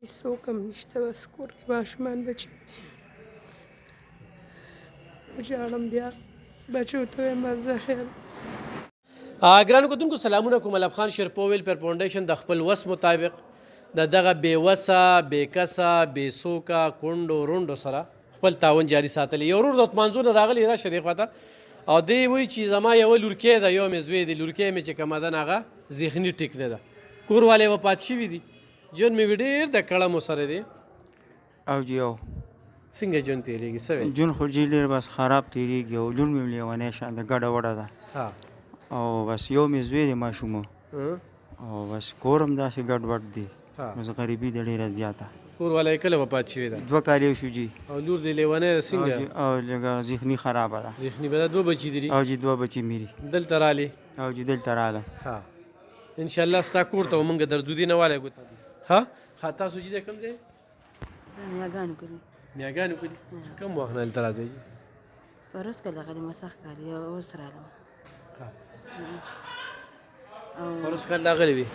هیڅوک هم نشته، بس کور کې ماشومان بچي وژاړم، بیا بچو ته وایم زه خیر. ګرانو کتونکو سلامونه کوم. ملب خان شیرپو ویلفیر فاونډیشن د خپل وس مطابق د دغه بې وسه بې کسه بې څوکه کونډو رونډو سره خپل تعاون جاري ساتلی. یو ورور د اتمانځو نه راغلی راشه دې خواته او دی وایي چې زما یوه لورکۍ ده، یو مې زوی دی، لورکۍ مې چې کومه ده نه هغه ذهني ټیک نه ده، کور والی وفات شوي دي، ژوند مې ډېر د کړمو سره دی. او جی او څنګه ژوند تېرېږي څه وایي؟ ژوند خو جي ډېر بس خراب تېرېږي او لور مې لیونی شان ده، ګډه وډه ده او بس یو مې زوی دی ماشوم او بس کور هم داسې ګډ وډ دی، بس غریبي ده ډېره زیاته. کور والی کله وفات شوې ده؟ 2 کال شو جي. او لور دې لیونی ده څنګه؟ او لږه ذهني خرابه ده. ذهني به ده 2 بچي دي؟ او جي 2 بچي مې دي. دلته رالې؟ او جي دلته راغلم. انشاءالله ستا کور ته به مونږ درځو نه والی ګوت. ها تاسو چې د کوم ځای؟ نیاګانو کې نیاګانو کې دي؟ کوم وخت نه دلته راځئ؟ په ورځ کې راغلم مسخ کار یو اوس راغلم. پروس کال راغلی وي؟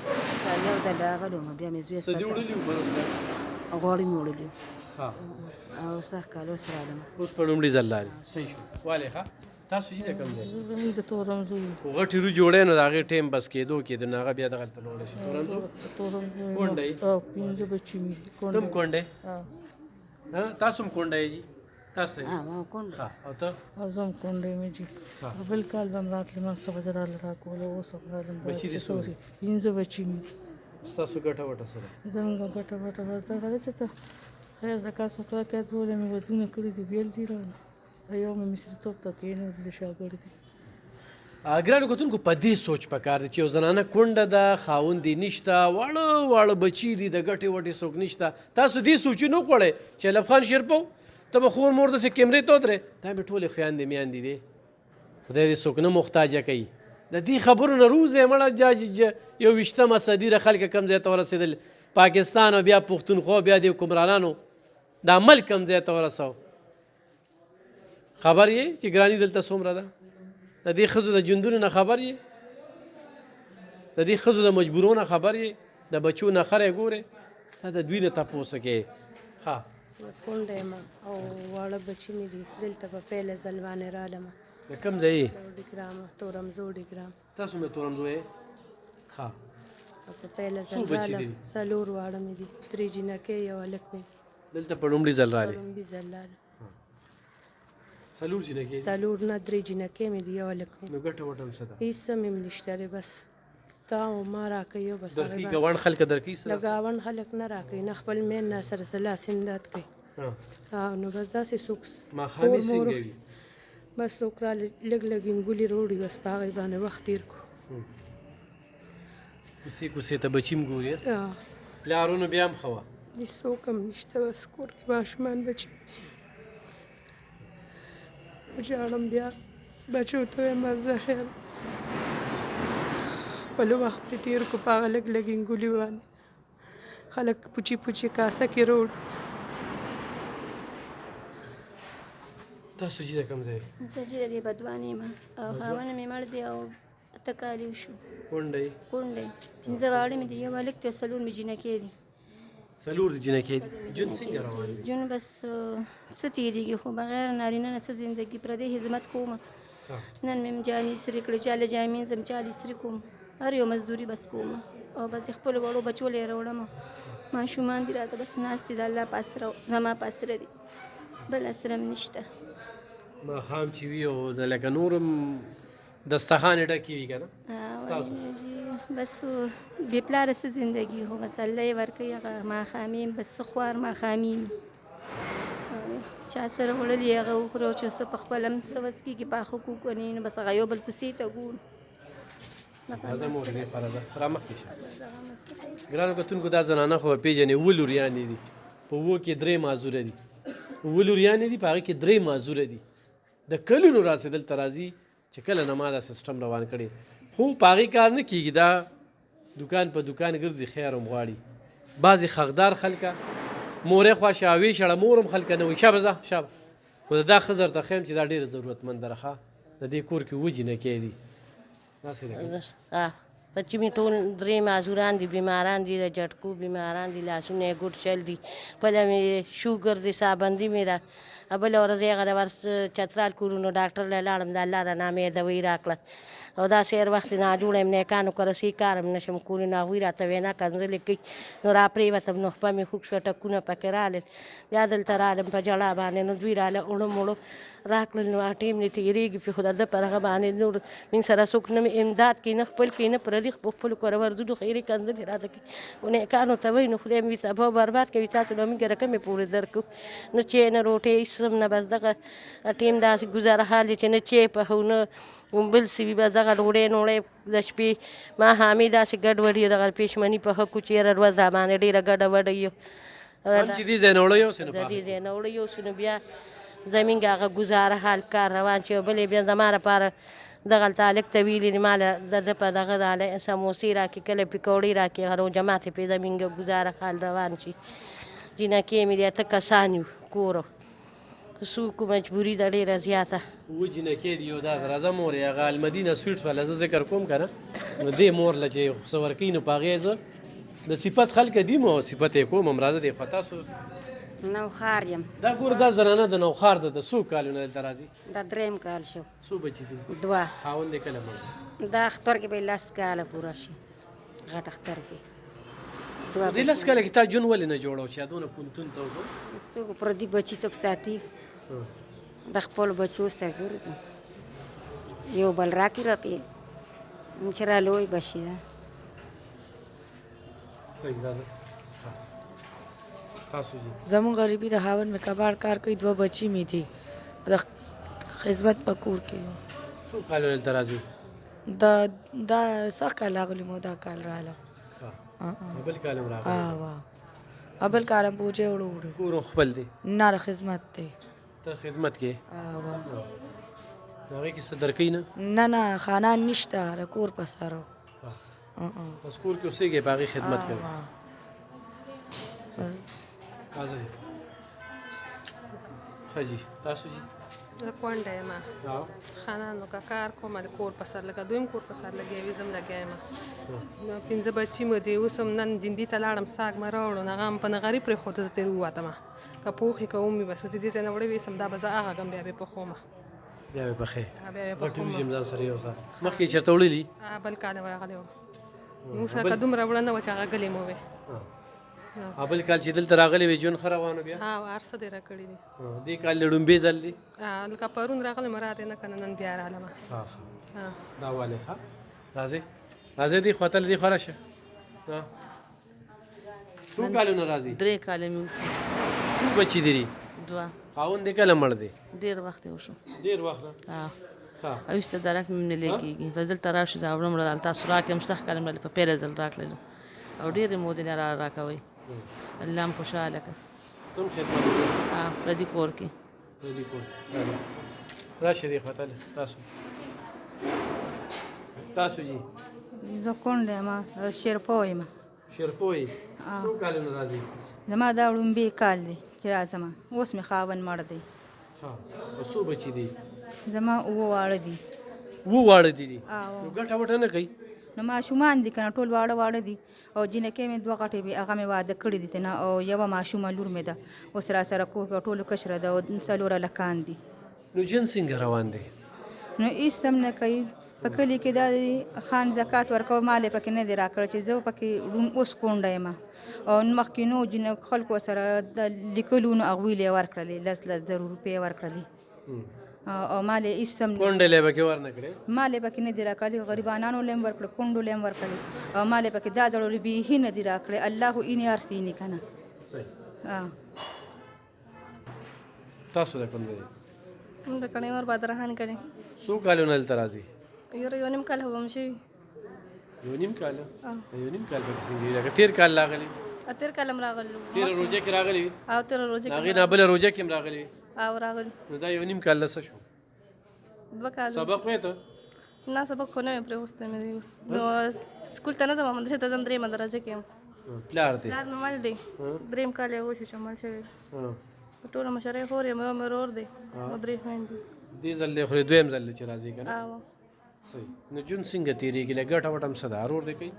کال یو ځل راغلم بیا مې زوی څه دې وړلي وو پروس کال؟ غوړي مې وړلي او سخ کال اوس راغلم. اوس په لومړي ځل لارې صحیح شو. والې ښه تاسو چې د کوم ځای؟ د تورمزو. خو غټې رو جوړی نو د هغې ټایم بس کېدو کېدو نو هغه بیا دغلته لوړی شي. تورمزو کونډه یې؟ 5 بچي مې دي. کوم کونډه یې؟ تاسو هم کونډه یې جي؟ تاسو ته ما کونډه. او ته؟ او زه هم کونډه یم جي. بل کال به م راتلم څه به راله راکوله اوس هم رالم. بچي دې څو دي؟ 5 بچي مې دي. ستاسو ګټه وټه سره؟ زموږ ګټه وټه به دغه ده چې ته خیر زکات صدقات بوله مې ودونه کړي دي بیل دي رانه یو مې مصریتوب ته کښېنولي شاګرد دي. ګرانو کتونکو په دې سوچ پکار دی چې یو زنانه کونډه ده، خاوند یې نشته، واړه واړه بچي دي، د ګټې وټې څوک نشته. تاسو دې سوچي نه وکړئ چې ملب خان شیرپو ته به خور مور داسې کیمرې ته ودرې دا مې ټولې خویندې میندې دي، خدای دې څوک نه محتاجه کوي. د دې خبرو نه روزه مړه 21مه صدي را خلک کم ځای ته ورسېدل، پاکستان او بیا پښتونخوا بیا د حکمرانانو دا ملک کم ځای ته ورسو. خبر یې چې ګراني دلته څومره ده؟ د دې ښځو د ژوندونو نه خبر یې؟ د دې ښځو د مجبورو نه خبر یې؟ د بچو نخره یې ګورې؟ دا د دوی نه تپوس کوې. کونډه یم او واړه بچي مې دي، دلته په پیله ځل باندې رالمه. د کوم ځای یې؟ ډګرامه تورمزو ډګرام. تاسو مې تورمزو یې؟ په پیله ځل رالم. 4 واړه مې دي، 3 جینکۍ یو هلک مې دي. دلته په لومړي ځل رالې؟ لومړي ځل رالم. 4 جینکۍ دي؟ 4 نه 3 جینکۍ مې دي یو هلک مې. نو ګټه وټه هم څه ده؟ هېڅ هم یې نشته دی، بس تا او ما راکوي او بس درکوي ګاونډ خلک درکوي څه؟ د ګاونډ خلک نه راکوي، نه خپل مین نه سره لاس امداد کوي. نو بس داسې څوک ماښامې څنګه وي؟ بس څوک را لږ لږ انګولې روړي، بس په هغې باندې وخت تېر کړو. کوڅې کوڅې ته بچي هم ګوري؟ پلارونو بیا هم ښه وه؟ هېڅوک هم نشته، بس کور کې ماشومان بچي وژاړم، بیا بچو ته وایم زه خیر. خپل وخت مې تېر کړو په هغه لږ لږ انګولې باندې، خلک پوچي پوچي کاسه کې روړ. تاسو چې د کوم ځای؟ زه چې د دې بدوانې یم او خاوند مې مړ دی او 8 کال یې وشو. کونډه یې؟ کونډه یې 5 واړه مې دي، یو هلک دی او 4 مې جینکۍ دي. 4 جینکۍ دي. ژوند څنګه روان دی؟ ژوند بس څه تېرېږي، خو بغیر نارینه نه څه زندګي، پردی خدمت کوم. نن مې جامې استري کړې، چا له جامې مینځم، چا له استري کوم، هر یو مزدوري بس کوم او بس د خپلو وړو بچو له یې راوړم. ماشومان دي راته بس ناست دي، د الله په اسره زما په اسره دي، بل اسره هم نشته. ماښام چې وي او د لکه نور هم دسترخوان یې ډکې وي که نه؟ بس بې پلاره څه زندګي، خو بس الله یې ورکوي هغه ماښامې بس څه خوار ماښامې چا سره وړلي هغه وخورو، چې څه په خپله هم څه وس کېږي پاخه کوکنې نو بس هغه یو بل کوڅې ته ګورو. رامخکې شه. ګرانو کتونکو دا زنانه خو به پېژنې 7 لوریانې دي، په 7 کې 3 معذوره دي. 7 لوریانې دي، په هغې کې 3 معذوره دي. د کلونو راسې دلته راځي چې کله نه ما دا سیسټم روان کړی، خو په هغې کار نه کېږي، دا دوکان په دوکان ګرځي، خیر هم غواړي. بعضې خغدار خلکه مورې خوا شاوې شړه مور هم خلکه نه وي، شابه ځه شابه. خو د دا ښځه درته ښیم چې دا ډېره ضرورتمند ده، د دې کور کې 7 جینکۍ دي. داسې ده بچې مې ټول 3 معذوران دي، بیماران دي، د جټکو بیماران دي، لاسونه یې ګوډ شل دي، پله مې شوګر دی، سابندي مې ده. بله ورځ هغه د ورس چترال کورونو ډاکټر له لاړم، د الله د نامې دوی راکړه او داسې هر وخت ناجوړه یم، نیکانو کره سي کار هم نشم کولی. نو هغوی راته وینا کنځلې کوي، نو را پرېوتم، نو خپه مې خوږ شوه، ټکونه پکې رالل. بیا دلته رالم په جړا باندې، نو دوی راله اوړه موړه راکړل، نو ټیم دې تېرېږي پرې، خو د ده په هغه باندې نور موږ سره څوک نه امداد کوي، نه خپل کوي نه پردي، په خپلو کره ورځو خیرې کنځلې راته کوي. نو نیکانو ته وایي نو خدای مې تباه برباد کوي، تاسو له موږ رقمې پورې درکړو، نه چای نه روټۍ هېڅ هم نه، بس دغه ټیم داسې ګزاره حال دی چې نه چای پخو نه بل څه وي، بس دغه ډوډۍ نوړۍ د شپې ماښامې داسې ګډوډ یو، دغه پېشمني پخه کړو چې یاره ورځ راباندې ډېره ګډه وډه یو. چې دې ځای نه وړه یوسې نو د دې ځای نه وړه یوسو، نو بیا زمونږ هغه ګزاره حال کار روان چې بلې بیا زما لپاره دغلته هلک ته ویلي دي، ما له د ده په دغه د سموسې راکړي، کله پکوړې راکړي، هغه روژه ماتې پرې زمونږ ګزاره حال روان شي. جینکې مې د 8 کسان یو کور، څوک مجبوري ده ډېره زیاته. و جینکې دي یو دا راځه مور یې هغه المدینه سویټس والا زه ذکر کوم که نه، نو دې مور له چې څه ورکوي نو په هغې زه د صفت خلکه دي مو صفت یې کوم هم راځه دی خوا تاسو نوخار یم. دا ګوره دا زنانه د نوخار ده، د څو کالونه دلته راځي؟ دا 3 کال شو. څو بچي دي؟ 2. خاوند یې کله مړ؟ دا اختر کې به 10 کاله پوره شي، غټ اختر کې. دې 10 کاله کې تا جون ولې نه جوړو چې دونه پونتون ته وکړو؟ څوک پردي بچي څوک ساتي، د خپلو بچو سره ګرځي، یو بل راکړي رپې چې را لوی بشي. صحیح راځه تاسو جی. زمون غریبي د خاوند مې کباړ کار کوي، 2 بچي مې دي، د خدمت په کور کې یم. څو کالونه دلته راځي؟ دا سخت کال راغلی مو، دا کال راغلم. بل کال هم راغلی؟ بل کال هم پوجې وړو وړو. کور خپل دی؟ نه خدمت دی. ته خدمت کې؟ هغې کې څه درکوي نه؟ نه خانان نشته، د کور په سر بس کور کې اوسېږې په هغې خدمت کوي. راځه ښه جي. تاسو جي؟ زه کونډه یم، خانانو که کار کوم د کور په سر لګه، دویم کور په سر لګیا وي، زه هم لګیا یم. 5 بچي مو دي، اوس هم نن جندي ته لاړم، ساګ مې راوړو، هغه هم په نغري پرېښوده، زه ترې ووتم، که پوخ یې که ومې بس اوس د دې ځای نه وړی ویسم، دا به زه هغږم بیا به یې پخوم. بیا به پخې غټ وریجې ځان سره یو ځای مخکې یې چېرته وړلي؟ بل کال یې راغلی وم، موږ سره که دومره وړه نه وه چې هغه ګلې مو وې. بل کال چې دلته راغلی وې ژوند ښه روان و بیا؟ هر څه دې راکړي دي. دې کال د ړومبې ځل دی؟ لکه پرون راغلم راتې نه که نه نن بیا رالم. دا والې ښه راځئ راځئ دې خوا ته له دې خوا راشه. څو کالونه راځي؟ 3 کاله مې وشو. څو بچي دي؟ 2. خاوند دې کله مړ دی؟ ډېر وخت یې وشو. ډېر وخت نه؟ اوسته درک مې نه لګېږي، بس دلته راشو دا وړم له تاسو راکړم، سخت کال مې په پیله ځل راکړلو او ډېرې مودې نه راکوئ، الله هم خوشحاله کړه. ته هم خدمت کوې؟ پردي کور کې. پردي کور راشه دې خوا ته تاسو جي؟ زه کونډه یم، شیرپو یم. شیرپو یې؟ څو کالونه راځي؟ زما دا وړومبی کال دی چې راځم، اوس مې خاوند مړ دی. څو بچي دي؟ زما 7 واړه دي. 7 واړه دي؟ نو ګټه وټه نه کوي؟ نو ماشومان دي که نه ټول واړه دي، او جینکې مې 2 غټې وي، هغه مې واده کړي دي نه، او یوه ماشومه لور مې ده، اوس راسره کور کې ټولو کشره ده، او 4 هلکان دي. نو جن څنګه روان دی؟ نو هېڅ هم نه کوي. په کلي کې دا خان زکات ورکوه، مال یې پکې نه دی راکړی چې زه پکې اوس کونډه یم، او مخکینو خلکو سره د لیکلو نو هغوی یې ورکړلې، 10,000 روپۍ یې ورکړلې، او مال یې هېڅ هم کونډې له یې پکې ورنه کړې؟ مال یې پکې نه دی راکړی، غریبانانو له یې هم ورکړل، کونډو له یې هم ورکړلې، او مال یې پکې دا ځړولې بیخي نه دی راکړی. الله اینې هر څه اینې که نه. تاسو د کوم ځای؟ د کڼیور بادرخان کړی. څو کالونه دلته راځي؟ 1.5 کال هم شوي. 1.5 کاله؟ 1.5 کال پکې څنګه راغلی؟ 13 کال راغلی؟ 13 کال هم راغلی. 13 روژه کې راغلی وي؟ 13 روژه کې. هغې نه بله روژه کې هم راغلی وي؟ راغلی. نو دا 1.5 کال له څه شو؟ 2 کال. سبق وې ته؟ نه سبق خو نه مې پرېوستی مې دی اوس. نو سکول ته نه ځم، مدرسې ته ځم، 3مه درجه کې یم. پلار دی؟ پلار مې مړ دی، 3 کال یې وشو چې مړ شوی. په ټوله مشرۍ خور یم، یو مې ورور دی او 3 خویندې. دې ځل دی خو دویم ځل دی چې راځي که نه؟ صحیح نو جون څنګه تېرېږي لږ ګټه وټه هم څه ده ارور دی کوي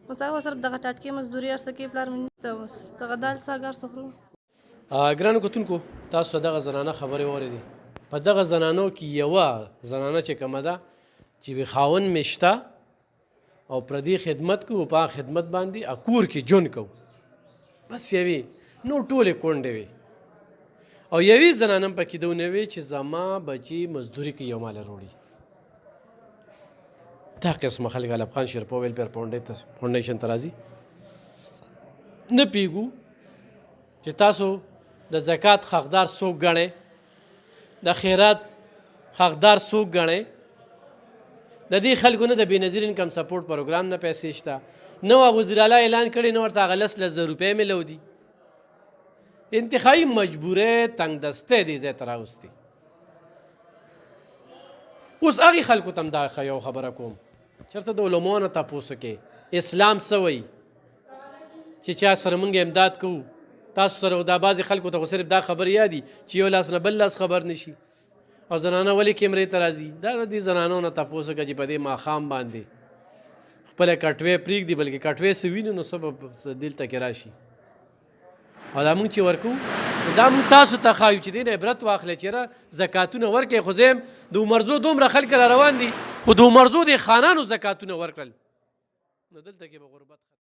اوس هغه صرف دغه ټاټکې مزدوري هر څه کوي پلار مې نشته اوس دغه دال ساګ هر څه خورو ګرانو کتونکو تاسو دغه زنانه خبرې واورېدې په دغه زنانو کې یوه زنانه چې کومه ده چې وي خاوند مې شته او پردي خدمت کوو په هغه خدمت باندې کور کې ژوند کوو بس یوې نور ټولې کونډې وې او یوې زنانه هم پکې دونه وې چې زما بچي مزدوري کوي یو ماله روړي دا قسمه خلک افغان شیرپا ویلفیر فاونډیشن ته راځي نه پوهېږو چې تاسو د زکات حقدار څوک ګڼئ د خیرات حقدار څوک ګڼئ د دې خلکو نه د بېنظیر انکم سپورټ پروګرام نه پیسې شته نه وزیر اعلی اعلان کړی نه ورته هغه 10,000 روپۍ میلو دي انتخابي مجبورۍ تنګ دستی دې ځای ته راوستي اوس هغې خلکو ته هم دا یو خبره کوم چېرته د علماو نه تپوس وکړئ اسلام څه وایي چې چا سره موږ امداد کوو تاسو سره دا بعضې خلکو ته خو صرف دا خبر یادي چې یو لاس نه بل لاس خبر نشي او زنانه ولې کیمرې ته راځي دا د دې زنانو نه تپوس وکړه چې په دې ماښام باندې خپله کټوې پرېږدي بلکې کټوې څه وینو نو څه به دلته کې راشي او دا موږ چې ورکوو دا موږ تاسو ته ښایو چې دې نه عبرت واخلئ چې زکاتونه ورکړئ خو زه د عمرزو دومره خلک را روان دي خو د عمرزو د خانانو زکاتونه ورکړل نو دلته کې به غربت